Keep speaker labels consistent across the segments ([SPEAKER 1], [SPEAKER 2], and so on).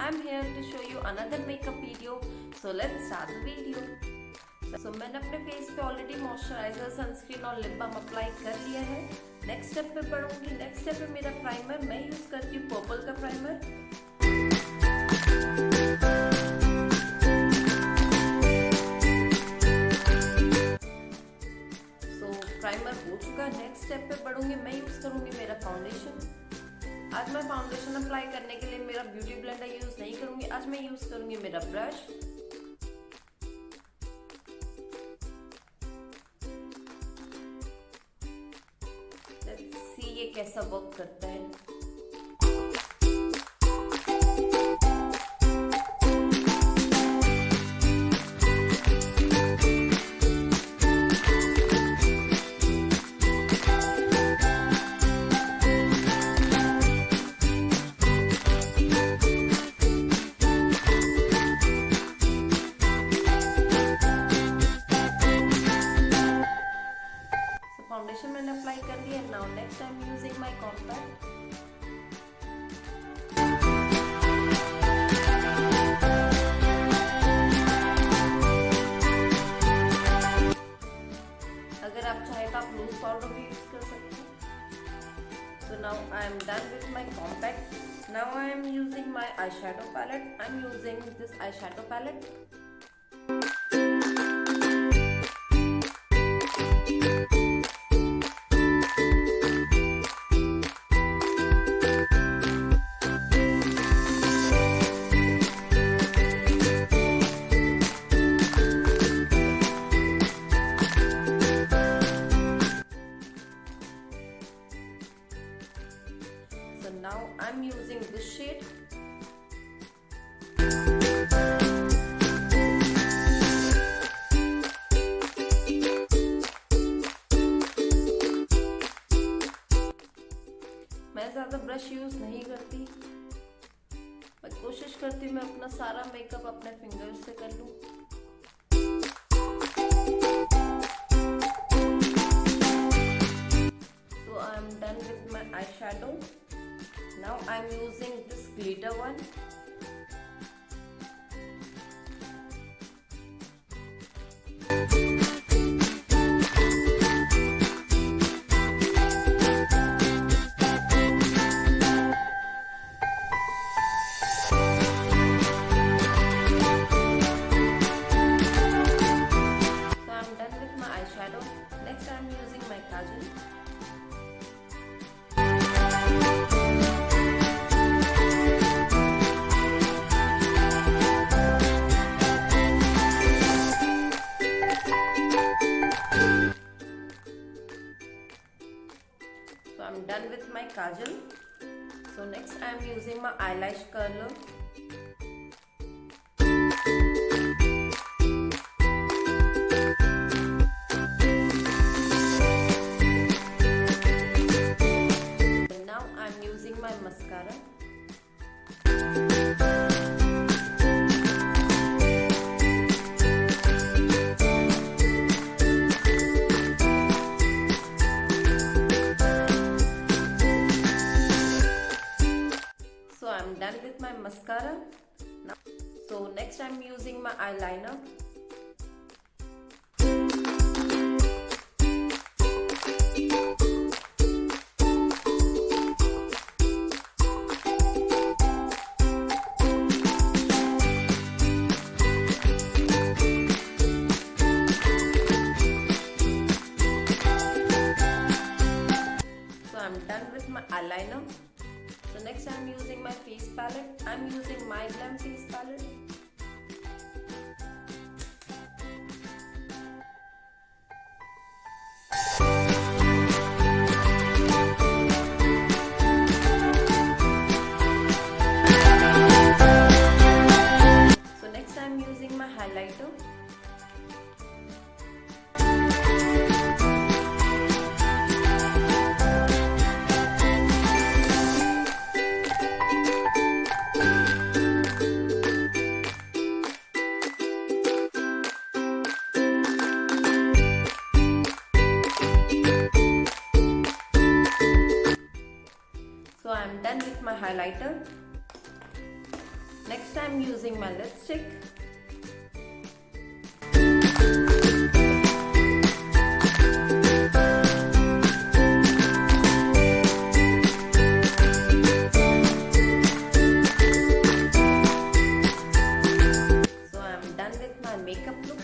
[SPEAKER 1] I'm here to show you another makeup video. So let's start the video. So मैंने अपने face पे already moisturiser, sunscreen और lip balm apply कर लिया है. नेक्स्ट स्टेप पे बढ़ूंगी. नेक्स्ट स्टेप पे मेरा प्राइमर. मैं यूज करती हूँ पर्पल का प्राइमर. सो प्राइमर हो चुका. नेक्स्ट स्टेप पे बढ़ूंगी. मैं यूज करूंगी मेरा फाउंडेशन. आज मैं फाउंडेशन अप्लाई करने के लिए मेरा ब्यूटी ब्लेंडर यूज नहीं करूंगी. आज मैं यूज करूंगी मेरा ब्रश. लेट्स सी ये कैसा वर्क करता है. फाउंडेशन मैंने अप्लाई कर दिया. Now next I am using my compact. अगर आप चाहे तो आप लूज पाउडर भी यूज कर सकते हैं. So now I am done with my compact. Now I am using my eye shadow palette. I am using this eye shadow palette. So now I'm using this shade. मैं ज्यादा brush use नहीं करती. मैं कोशिश करती हूँ मैं अपना सारा मेकअप अपने फिंगर्स से कर लूँ. So I'm done with my eyeshadow. Now I'm using this glitter one. So I'm done with my eyeshadow. Next I'm using my kajal. So I'm done with my kajal. So next I am using my eyelash curler. And now I am using my mascara. So I'm done with my mascara. Now, so next I'm using my eyeliner. So I'm done with my eyeliner. So next I'm using my face palette. I'm using my Glam face palette. So next I'm using my highlighter. So I'm done with my highlighter. Next I'm using my lipstick. So I'm done with my makeup look.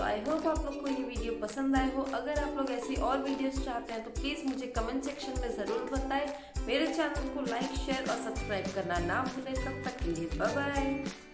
[SPEAKER 1] I hope आप लोग को ये video पसंद आए हो। अगर आप लोग ऐसी और वीडियोस चाहते हैं तो प्लीज़ मुझे कमेंट सेक्शन में ज़रूर बताएं। मेरे चैनल को लाइक, शेयर और सब्सक्राइब करना ना भूलें। तब तक के लिए बाय बाय।